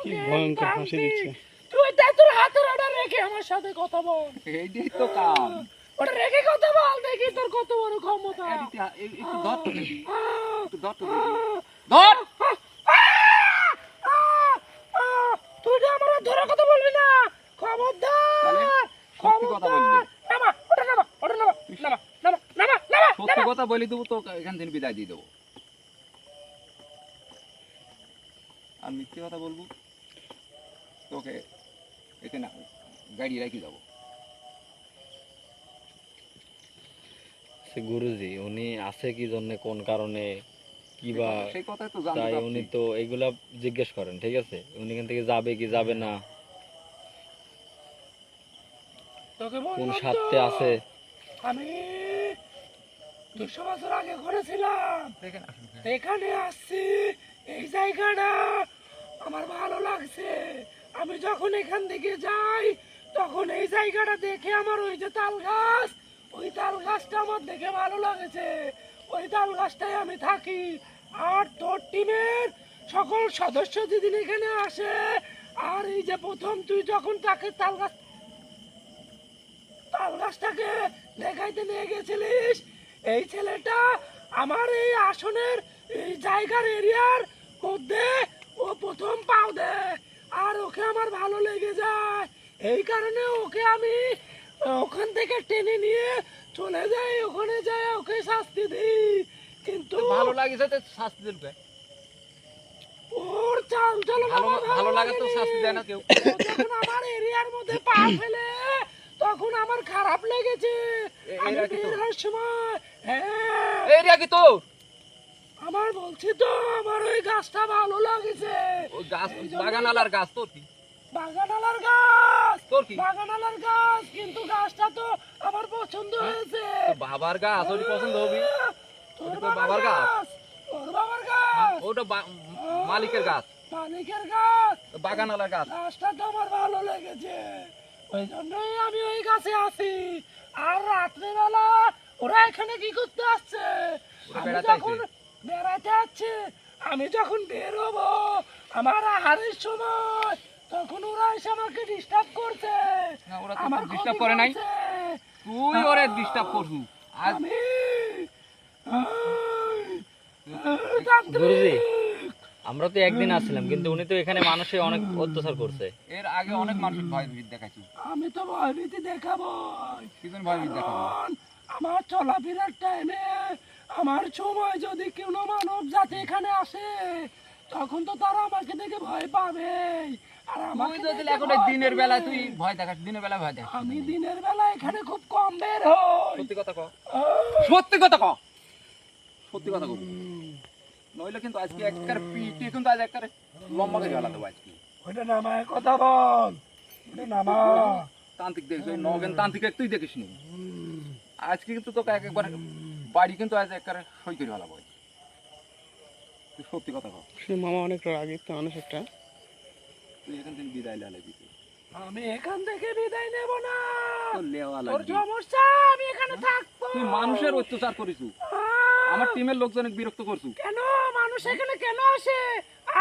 Speaker 3: কি ভয়ঙ্কর হাসি দিচ্ছে।
Speaker 4: তুই দেখ তোর হাতের ওটা রেখে আমার সাথে কথা বল,
Speaker 2: এইটাই তো কাম।
Speaker 4: ওটা রেখে কথা বল, দেখি তোর কত বড় ক্ষমতা।
Speaker 2: একটু ধর তো দেখি,
Speaker 4: আহ,
Speaker 2: একটু ধর তো দেখি,
Speaker 4: আহ,
Speaker 2: ধর।
Speaker 4: তুই যে আমার ধরে কথা বলবি না,
Speaker 2: তাহলে
Speaker 4: খবরদার,
Speaker 2: সত্যি কথা বলবি।
Speaker 4: নামা ওটা, নামা ওটা, নামা নামা নামা নামা নামা
Speaker 2: সত্যি কথা বলে দেবো তো, এখান থেকে বিদায় দিয়ে দেবো। আর মিথ্যে কথা বলবো তোকে এখানে গাড়ি রেখে যাবো।
Speaker 1: সে গুরুজি উনি আছে কি জন্য, কোন কারণে, কি বা,
Speaker 2: সেই কথাই তো জানতে
Speaker 1: তাই উনি
Speaker 2: চাচ্ছি।
Speaker 1: তো এগুলা জিজ্ঞেস করেন, ঠিক আছে? উনি এখান থেকে যাবে কি যাবে না,
Speaker 4: তোকে
Speaker 1: কোন
Speaker 4: বললাম তো,
Speaker 1: স্বার্থে আছে।
Speaker 4: আমি 200 বছর আগে ঘুরেছিলাম,
Speaker 2: দেখেন আসুন।
Speaker 4: এখানে আসছি। এই জায়গাটা আমার ভালো লাগছে। আমি যখন এখান থেকে যাই তখন এই জায়গাটা দেখে আমার ওই যে তাল গাছ, ওই তাল গাছটা আমার দেখে ভালো লাগেছে, ওই তাল গাছটাই আমি থাকি। আর তোর টিমের সকল সদস্য যেদিন এখানে আসে, আর এই যে প্রথম তুই যখন তাকে তাল গাছটাকে দেখাইতে নিয়ে গেছিলিস, এই ছেলেটা আমার এই আসনের এই জায়গার এরিয়ার মধ্যে ও প্রথম পাও দেয়, আর ওকে আমার ভালো লেগে যায়। এই কারণে ওকে আমি ওখান থেকে টেনে নিয়ে চলে যাই, ওখানে যাই ওকে শাস্তি দিই। কিন্তু
Speaker 2: ভালো লাগিছে তো শাস্তি দেবে।
Speaker 4: ওর চাল চলন
Speaker 2: ভালো
Speaker 4: আমার
Speaker 2: ভালো লাগে তো
Speaker 4: লাগেনি।
Speaker 2: শাস্তি দেয় না কেউ।
Speaker 4: ও যখন আমার এরিয়ার মধ্যে পা ফেলে তখন আমার খারাপ লেগেছে। আমি
Speaker 2: এরা কি তো?
Speaker 4: বের হওয়ার সময়, হ্যাঁ,
Speaker 2: এই রে কি তো
Speaker 4: আমার বলছি তো আমার ওই গাছটা ভালো লাগেছে।
Speaker 2: ওই গাছ
Speaker 4: এই জন্যই
Speaker 2: বাগানালার গাছ তোর কি?
Speaker 4: বাগানালার গাছ,
Speaker 2: তোর কি?
Speaker 4: বাগানালার গাছ, কিন্তু গাছটা তো আমার পছন্দ হয়েছে।
Speaker 2: তোর বাবার গাছ, ওটি পছন্দ হবি।
Speaker 4: তোর
Speaker 2: ওটা তোর বাবার গাছ।
Speaker 4: তোর বাবার গাছ,
Speaker 2: ওটা মালিকের গাছ,
Speaker 4: মালিকের গাছ,
Speaker 2: বাগানালার গাছ।
Speaker 4: গাছটা তো আমার ভালো লেগেছে, ওই জন্যই আমি ওই গাছে আছি। আর রাত্রেবেলা ওরা এখানে কি করতে আসছে?
Speaker 2: ওরা
Speaker 4: আমি
Speaker 2: বেড়াতে
Speaker 4: যখন
Speaker 2: আসছে।
Speaker 4: বেড়াতে আসছে, আমি যখন বের হবো আমার আহারের সময় তখন ওরা এসে আমাকে ডিস্টার্ব করছে।
Speaker 2: না, ওরা তো
Speaker 4: আমার
Speaker 2: ডিস্টার্ব
Speaker 4: ক্ষতি
Speaker 2: করে নাই,
Speaker 4: করছে।
Speaker 2: তুই ওরে ডিস্টার্ব করছু। আজ
Speaker 4: আমি
Speaker 1: গুরুজি আমরা তো একদিন আসছিলাম, কিন্তু উনি তো এখানে মানুষে অনেক অত্যাচার করছে।
Speaker 2: এর আগে অনেক মানুষের ভয় ভীত দেখাচ্ছি।
Speaker 4: আমি তো ভয়ভীতি দেখাবো
Speaker 2: কি জন্য ভয় ভীত দেখাবো?
Speaker 4: আমার চলাফেরার টাইমে আমার সময় যদি কোনো মানব জাতি এখানে আসে তখন তো তারা আমাকে দেখে ভয় পাবে। আর
Speaker 2: তুই
Speaker 4: আমাকে
Speaker 2: যদি
Speaker 4: দেখে
Speaker 2: এখন
Speaker 4: ভয়
Speaker 2: দিনের
Speaker 4: পাবে।
Speaker 2: বেলায় তুই ভয় দেখাস, দিনের বেলায় ভয় দেখাস।
Speaker 4: আমি দিনের বেলা এখানে খুব কম বের হই।
Speaker 2: সত্যি কথা ক, সত্যি কথা ক, সত্যি কথা কব, নইলে কিন্তু আজকে একবার পিটি কিন্তু আজ একবার লম্বা করে গেলা দেবো আজকে।
Speaker 4: ওটা নামায় কথা বল, ওটা নামা।
Speaker 2: তান্ত্রিক দেখছো, নগেন তান্ত্রিক তুই দেখিস নি। আজকে কিন্তু তোকে একবার বাড়ি কিন্তু আজ একবার সই করে গেলা বই। তুই সত্যি কথা ক,
Speaker 3: সে মামা অনেক রাগিত মানুষ একটা।
Speaker 2: তুই এখান থেকে বিদায় লালে দিতে
Speaker 4: আমি এখান থেকে বিদায় নেব না।
Speaker 2: তোর লেওয়া
Speaker 4: তোর
Speaker 2: লাগবে।
Speaker 4: সমস্যা, আমি এখানে থাকবো।
Speaker 2: তুই মানুষের অত্যাচার করিস, আমার টিমের লোকজন বিরক্ত করছু।
Speaker 4: কেন মানুষ এখানে কেন আসে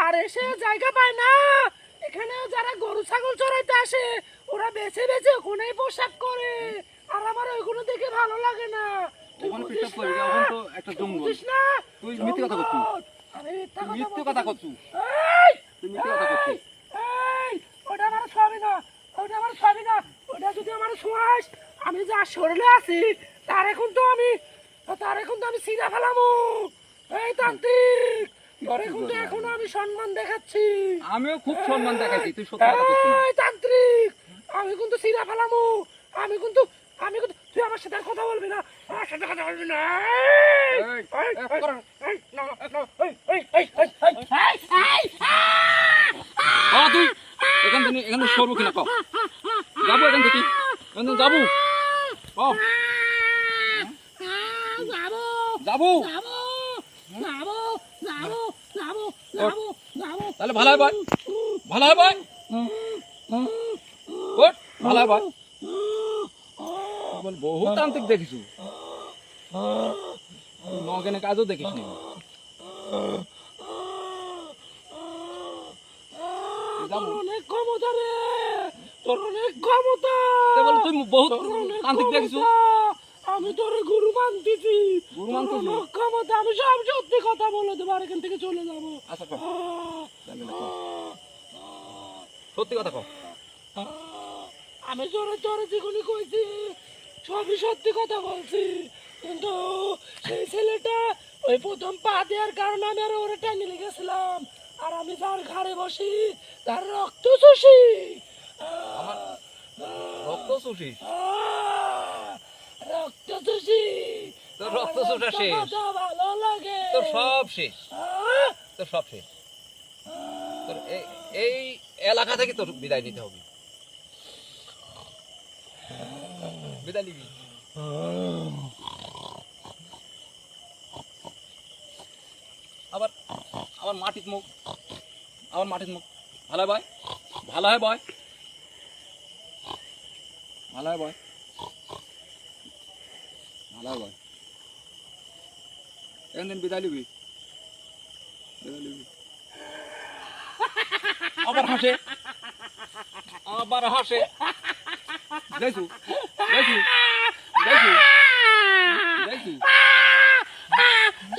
Speaker 4: আর এসে জায়গা পায় না? এখানে যারা গরু ছাগল চড়াইতে আসে ওরা বেছে বেছে ওখানেই পোশাক করে, আর আমার ওইগুলো দেখে ভালো লাগে না। তুই
Speaker 2: ওখানে
Speaker 4: বুঝিস
Speaker 2: পিকআপ করবি,
Speaker 4: না?
Speaker 2: ওখানে তো একটা
Speaker 4: তুই
Speaker 2: জঙ্গল।
Speaker 4: বুঝিস না?
Speaker 2: তুই মিথ্যে কথা করছিস।
Speaker 4: জঙ্গল। আমি
Speaker 2: তুই মিথ্যে কথা
Speaker 4: বলছি।
Speaker 2: করছু,
Speaker 4: এই,
Speaker 2: তুই মিথ্যে কথা করছিস।
Speaker 4: এই, ওটা আমার ছবি না, ওটা আমার ছবি না। ওটা যদি আমার ছোঁয়াস, আমি যা শরীরে আছি তার এখন তো আমি সিধা ফেলামু। এই তান্ত্রিক, তোরে কিন্তু এখনো আমি সম্মান দেখাচ্ছি।
Speaker 2: আমিও খুব সম্মান দেখাইছি, তুই সত্যি কথা করছিস না।
Speaker 4: এই তান্ত্রিক, আমি কিন্তু সিধা ফেলামু। আমি কিন্তু তুই আমার সাথে আর কথা বলবি না, আমার সাথে কথা বলবি না। এই,
Speaker 2: এই,
Speaker 4: এই,
Speaker 2: এই,
Speaker 4: এই,
Speaker 2: কর।
Speaker 4: এই, না, না, না, এই, এই, এই, এই, এই,
Speaker 2: তুই এখান থেকে সরবো কিনা কও, যাবো এখান থেকে, এখান থেকে যাবো, কও,
Speaker 4: যাবো
Speaker 2: যাবো।
Speaker 4: যাবো যাবো যাবো যাবো যাবো যাবো।
Speaker 2: তাহলে ভালো হয় ভাই, ভালো হয় ভাই, ওঠ, ভালো হয় ভাই। বহু তান্ত্রিক দেখিস, নগেনে কাজও দেখিস নি।
Speaker 4: তোর অনেক ক্ষমতা রে, তোর অনেক ক্ষমতা।
Speaker 2: বলে তুই বহুত
Speaker 4: তোর অনেক
Speaker 2: তান্ত্রিক দেখিস।
Speaker 4: ক্ষমতা। আমি তোর গুরু মানতেছি।
Speaker 2: গুরু মানতেছিস?
Speaker 4: তোর অনেক ক্ষমতা, আমি সব সত্যি কথা বলে দেবো, আর এখান থেকে চলে যাবো।
Speaker 2: আচ্ছা কও, সত্যি কথা কও।
Speaker 4: আমি জোরে জোরে যেগুলি কইছি সবই সত্যি কথা বলছি, কিন্তু সেই ছেলেটা ওই প্রথম পা দেওয়ার কারণে আমি আর ওরে টেনে লেগেছিলাম, আর আমি যার ঘাড়ে বসি তার রক্ত চুষি।
Speaker 2: আমার রক্ত চুষিস?
Speaker 4: রক্ত চুষি।
Speaker 2: তোর রক্ত চুষা শেষ,
Speaker 4: ভালো লাগে।
Speaker 2: তোর সব শেষ,
Speaker 4: আহ!
Speaker 2: তোর সব শেষ। তোর এই এলাকা থেকে তোর বিদায় নিতে হবে। বিদায় নিবি? আবার আবার মাটির মুখ, আবার মাটির মুখ। ভালো হয় ভাই, ভালো হয় ভাই, ভালো হয় ভাই, ভালো হয় ভাই। একদিন বিদায় নিবি, বিদায় নিবি। আবার হাসে, আবার হাসে। যাইছু, যাইছু, যাইছু, যাইছু।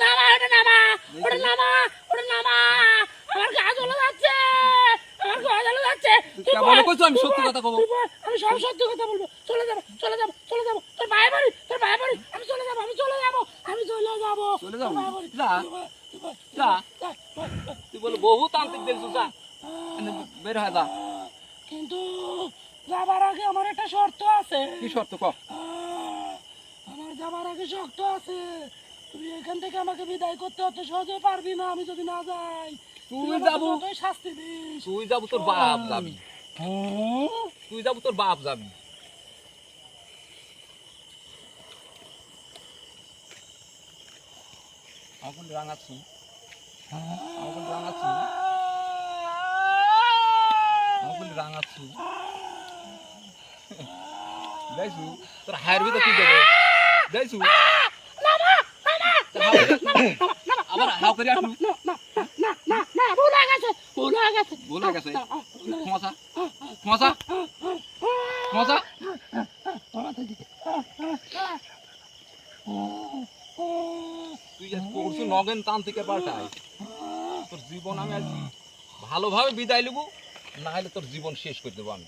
Speaker 4: নামা, ওটা নামা, ওটা নামা, ওটা নামা। আমার গা জ্বলে যাচ্ছে, আমার গা জ্বলে যাচ্ছে। তুই
Speaker 2: কেমন
Speaker 4: বল,
Speaker 2: করছো? আমি সত্যি কথা কব।
Speaker 4: তুই বল, আমি সব সত্যি কথা বলবো। চলে যাবো, চলে যাবো, চলে যাবো। তোর ভাইয়ের বাড়ি, তোর ভাইয়ের বাড়ি। আমি চলে যাবো, আমি চলে যাবো, আমি চলে যাবো।
Speaker 2: চলে যাবো?
Speaker 4: তোর ভাইয়ের বাড়ি।
Speaker 2: যা,
Speaker 4: তুই বল,
Speaker 2: যা।
Speaker 4: যা, বল, বল।
Speaker 2: তুই বলে বহু তান্ত্রিক দেখছো, যা বের হয়, যা।
Speaker 4: কিন্তু যাবার আগে আমার একটা শর্ত আছে।
Speaker 2: কি শর্ত ক?
Speaker 4: আমার যাবার আগে শর্ত আছে। তুই এখান থেকে আমাকে বিদায় করতে অত সহজে পারবি না আমি যদি না যাই।
Speaker 2: তুই
Speaker 4: আমাকে
Speaker 2: যাবো,
Speaker 4: যতই শাস্তি দিস।
Speaker 2: তুই যাবো, তোর বাপ যাবি, তুই যাবো, তোর বাপ যাবি। আমার রাঙাচ্ছি, আমার রাঙাচ্ছি, আমার রাঙাচ্ছি। যাইছু, তোর হায়ের ভিতরে কি দেবে? যাইছু, আবার হাও করে আসলু।
Speaker 4: না না না ভুল হয়ে গেছে ভুল হয়ে গেছে
Speaker 2: ভুল হয়ে গেছে ক্ষমা ক্ষমা ক্ষমা তুই আজ পরশু নগেন তান্ত্রিকের পাল্টায় তোর জীবন আমি আজ ভালোভাবে বিদায় নেবো, না হলে তোর জীবন শেষ করে দেবো আমি।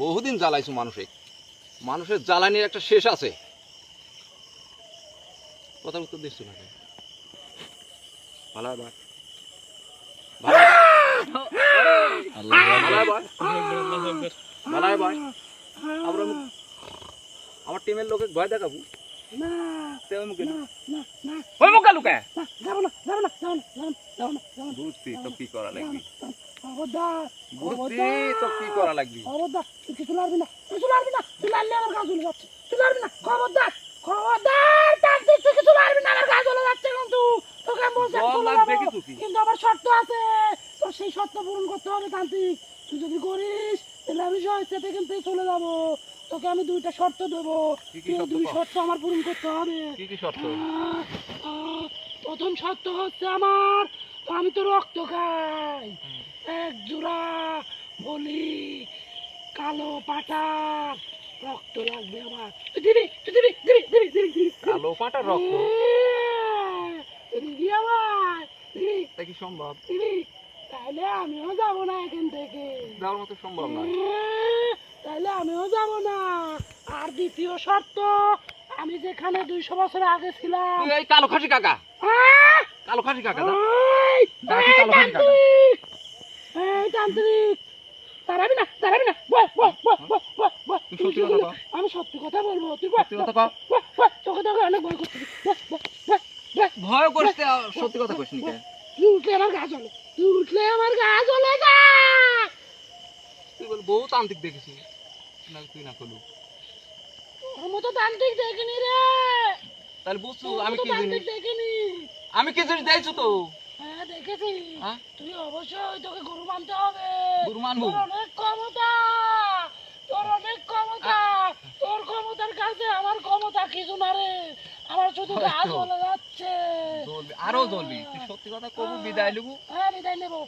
Speaker 2: বহুদিন জ্বালাইছো মানুষের জ্বালানির একটা শেষ আছে। কথার উত্তর দিচ্ছ না কেন? ভালো হয় ভাই, ভালো হয় ভাই, আমার টিমের লোকে ভয় দেখাবো
Speaker 4: না
Speaker 2: তেমন মুখে
Speaker 4: না না না
Speaker 2: ওই মুখে লুকে
Speaker 4: যাবো না যাবো না যাবো না যাবো না যাবো না
Speaker 2: বুঝছি তো কি করা লাগবে,
Speaker 4: খবরদার
Speaker 2: বুঝছি তো কি করা লাগবে।
Speaker 4: খবরদার তুই কিছু লাড়বি না কিছু লাড়বি না তুই লাড়লে আমার গা জ্বলে যাচ্ছে তুই লাড়বি না খবরদার খবরদার তান্ত্রিক তুই কিছু লাড়বি না আমার গা জ্বলে যাচ্ছে কিন্তু তোকে আমি বলছি আমি
Speaker 2: জল
Speaker 4: চলে
Speaker 2: লাগবে
Speaker 4: যাবো।
Speaker 2: কি তুই?
Speaker 4: কিন্তু আমার শর্ত আছে তোর সেই শর্ত পূরণ করতে হবে তান্ত্রিক তুই যদি করিস তাহলে আমি সাথে কিন্তু চলে যাবো তোকে আমি দুইটা শর্ত দেবো
Speaker 2: কি কি
Speaker 4: তুই
Speaker 2: শর্ত
Speaker 4: দুই
Speaker 2: কও?
Speaker 4: শর্ত আমার পূরণ করতে হবে
Speaker 2: কি কি শর্ত?
Speaker 4: প্রথম শর্ত হচ্ছে আমার আমি তো রক্ত খাই এক জোড়া বলি কালো পাটার রক্ত লাগবে আমার তুই দিবি তুই দিবি দিবি দিবি দিবি দিবি
Speaker 2: কালো পাটার রক্ত
Speaker 4: দিবি আমার দিবি
Speaker 2: তা কি সম্ভব?
Speaker 4: দিবি তাহলে আমিও যাবো না এখান থেকে
Speaker 2: যাওয়ার মতো সম্ভব নয়।
Speaker 4: তাহলে আমিও যাব না আর দ্বিতীয় শর্ত আমি যেখানে 200 বছর আগে ছিলাম
Speaker 2: তুই এই কালো খাসি কাকা,
Speaker 4: আহ!
Speaker 2: কালো খাসি কাকা না?
Speaker 4: ওই!
Speaker 2: ডাকি
Speaker 4: এই
Speaker 2: কালো খাসি কাকা।
Speaker 4: তান্ত্রিক! এই তান্ত্রিক! দাঁড়াবি না, দাঁড়াবি না। বয়, বয়, বয়, বয়, বয়, বয়।
Speaker 2: তুই সত্যি কথা কও।
Speaker 4: আমি সত্যি কথা বলবো তুই বয়,
Speaker 2: সত্যি কথা
Speaker 4: বয়,
Speaker 2: কও।
Speaker 4: বয়, বয়। তোকে অনেক ভয় করতেছি বয়, বয়, বয়, বয়।
Speaker 2: ভয় করিস তে, সত্যি কথা কইস নি কে?
Speaker 4: তুই উঠলে আমার গা জ্বলে তুই উঠলে আমার গা জ্বলে যা
Speaker 2: তুই বল বহু তান্ত্রিক দেখেছি না, তুই না কলু
Speaker 4: তোর মতো তান্ত্রিক দেখিনি রে
Speaker 2: তাহলে বুঝছো
Speaker 4: তোর
Speaker 2: আমি
Speaker 4: মতো
Speaker 2: কি জিনিস,
Speaker 4: তান্ত্রিক দেখিনি
Speaker 2: আমি কি জিনিস দেখছো তো?
Speaker 4: হ্যাঁ দেখেছি
Speaker 2: হ্যাঁ?
Speaker 4: তুই অবশ্যই তোকে গরু মানতে হবে
Speaker 2: গরু মানবো?
Speaker 4: তোর অনেক ক্ষমতা তোর অনেক ক্ষমতা তোর ক্ষমতার কাছে আমার ক্ষমতা কিছু না রে আমার শুধু গা
Speaker 2: হয়তো।
Speaker 4: জ্বলে যাচ্ছে
Speaker 2: জ্বলবি, আরো জ্বলবি। তুই সত্যি কথা কবু, বিদায় লুবু।
Speaker 4: হ্যাঁ বিদায় নেবো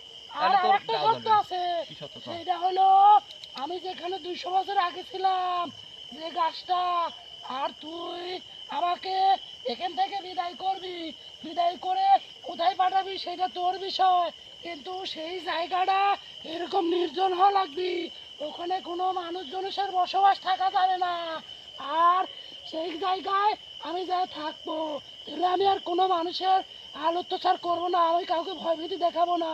Speaker 4: আর
Speaker 2: তাহলে তোর
Speaker 4: একটা
Speaker 2: গা
Speaker 4: শর্ত
Speaker 2: জ্বলবে।
Speaker 4: আছে
Speaker 2: কি সত্য কও?
Speaker 4: সেটা হলো আমি যেখানে 200 বছর আগে ছিলাম যে গাছটা আর তুই আমাকে এখান থেকে বিদায় করবি বিদায় করে কোথায় পাঠাবি সেটা তোর বিষয় কিন্তু সেই জায়গাটা এরকম নির্জন হওয়া লাগবে ওখানে কোনো মানুষজনের বসবাস থাকা যাবে না আর সেই জায়গায় আমি যা থাকবো তাহলে আমি আর কোনো মানুষের হাল অত্যাচার করবো না আমি কাউকে ভয়ভীতি দেখাবো না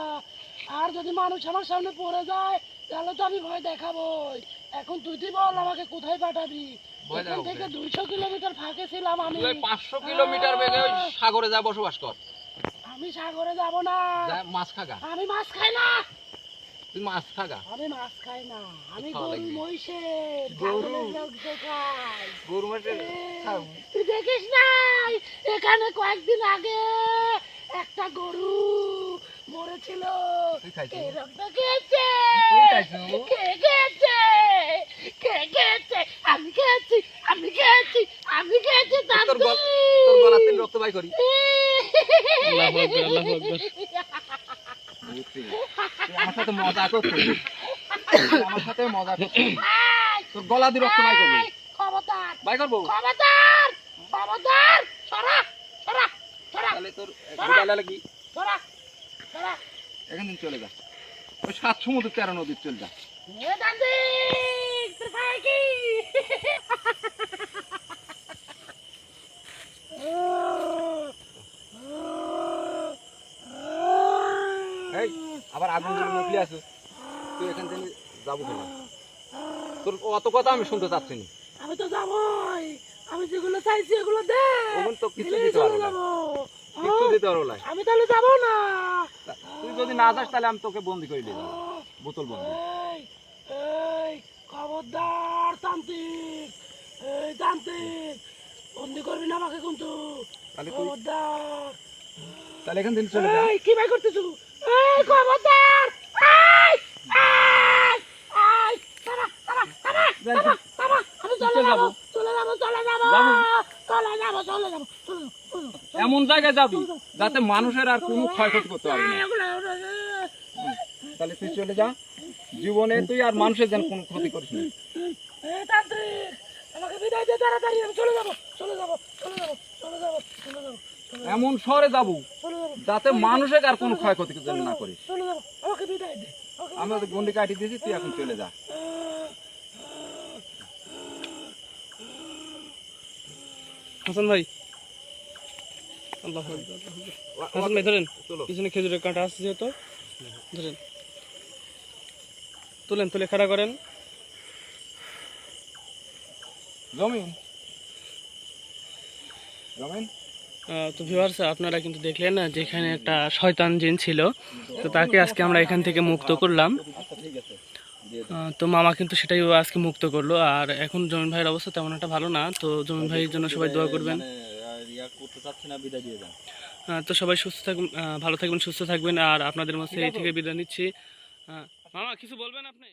Speaker 4: আর যদি মানুষ আমার সামনে পড়ে যায় তাহলে তো আমি ভয় দেখাবোই এখন তুই বল আমাকে কোথায় পাঠাবি
Speaker 2: ভয়
Speaker 4: এখান
Speaker 2: দেখাবো
Speaker 4: থেকে
Speaker 2: কে?
Speaker 4: 200 কিলোমিটার ফাঁকে ছিলাম আমি
Speaker 2: তুই ওই 500 কিলোমিটার বেগে ওই সাগরে যা বসবাস কর।
Speaker 4: আমি সাগরে যাব না
Speaker 2: যা মাছ খাগা,
Speaker 4: আমি মাছ খাই না
Speaker 2: তুই মাছ খাগা।
Speaker 4: আমি মাছ খাই না আমি
Speaker 2: খাওয়া
Speaker 4: গরু
Speaker 2: লাগবে।
Speaker 4: মহিষের
Speaker 2: গরু?
Speaker 4: ছাগলের রক্ত খাই
Speaker 2: গরু মাছের খাও।
Speaker 4: তুই দেখিস নাই এখানে কয়েকদিন আগে একটা গরু মরেছিল
Speaker 2: তুই খাইছিস?
Speaker 4: কে রক্ত খেয়েছে
Speaker 2: তুই খাইছিস?
Speaker 4: কে খেয়েছে কে খেয়েছে আমি খেয়েছি আমি খেয়েছি আমি খেয়েছি
Speaker 2: তোর
Speaker 4: তান্ত্রিক।
Speaker 2: তোর গলা থেকে রক্ত বাই করি।
Speaker 3: আল্লাহু আকবার, আল্লাহু আকবার।
Speaker 2: তুই আমার সাথে মজা করছিস, তুই আমার সাথে মজা করছিস। তোর গলা দিয়ে রক্ত বাই করবি।
Speaker 4: খবরদার
Speaker 2: বাই করবো?
Speaker 4: খবরদার খবরদার সরা সরা সরা
Speaker 2: তাহলে তোর বিদায় লাগবি।
Speaker 4: সরা সরা
Speaker 2: এখান থেকে চলে যা, ওই 7 সমুদ্র 13 নদীর চলে যা।
Speaker 4: এ তান্ত্রিক তোর ভাই কি
Speaker 2: এই আবার আগুন জ্বলে মুখলি আছো, তুই এখান থেকে যাবো কেন? তোর অত কথা আমি শুনতে চাচ্ছি না।
Speaker 4: আমি তো যাবই আমি যেগুলো চাইছি এগুলো দে
Speaker 2: ওখান তো কিছু
Speaker 4: দিলেই
Speaker 2: দিতে
Speaker 4: চলে
Speaker 2: পারবো না,
Speaker 4: যাবো।
Speaker 2: কিছু দিতে পারবো না।
Speaker 4: আমি তাহলে যাবো না
Speaker 2: তুই যদি না যাস তাহলে আমি তোকে বন্দি করে দিয়ে যাবো, বোতল বন্দি।
Speaker 4: এই এই খবরদার তান্ত্রিক এই তান্ত্রিক বন্দি করবি না আমাকে কিন্তু
Speaker 2: তাহলে তুই
Speaker 4: খবরদার
Speaker 2: তাহলে এখান থেকে চলে যা।
Speaker 4: এই কি ভাই করতেছো এই খবরদার এই এই এই তারা তারা তারা তারা তারা আমি চলে যাবো চলে যাবো চলে যাবো চলে যাবো চলে যাবো চলে যাবো
Speaker 1: এমন জায়গায় যাবি
Speaker 2: যাতে মানুষের আর কোনো ক্ষয়ক্ষতি করতে পারবে না। তাহলে তুই চলে যা, জীবনে তুই আর মানুষের যেন কোনো ক্ষতি করিস না।
Speaker 4: আমাকে বিদায় দে তাড়াতাড়ি, আমি চলে যাবো চলে যাবো চলে যাবো চলে যাবো চলে যাবো
Speaker 2: এমন শহরে যাবো
Speaker 4: চলে যাবো
Speaker 2: যাতে মানুষের আর কোনো ক্ষয়ক্ষতি যেন না করিস।
Speaker 4: চলে যাবো, আমাকে বিদায় দে।
Speaker 2: আমরা তো গন্ডি কাটি দিয়েছি, তুই এখন চলে যা।
Speaker 3: হাসান ভাই, আল্লাহ আকবার, আল্লাহ আকবার। হাসান ভাই ধরেন,
Speaker 2: চলো।
Speaker 3: পিছনে খেজুরের কাঁটা আছে যেহেতু, ধরেন, তুলেন, তুলে খাড়া করেন।
Speaker 2: জমিন জমিন
Speaker 3: তো ভিউয়ার্স, আপনারা কিন্তু দেখলেন না যেখানে একটা শয়তান জিন ছিল, তো তাকে আজকে আমরা এখান থেকে মুক্ত করলাম।
Speaker 2: আচ্ছা ঠিক আছে।
Speaker 3: তো মামা কিন্তু সেটাই আজকে মুক্ত করলো। আর এখন জমিন ভাইয়ের অবস্থা তেমন একটা ভালো না, তো জমিন ভাইয়ের জন্য সবাই দোয়া করবেন।
Speaker 1: মানে ইয়া করতে চাচ্ছি না, বিদায় দিয়ে যান।
Speaker 3: তো সবাই সুস্থ থাকবেন, ভালো থাকবেন, সুস্থ থাকবেন। আর আপনাদের মধ্যে এই থেকে বিদায় নিচ্ছি। মামা কিছু বলবেন আপনি?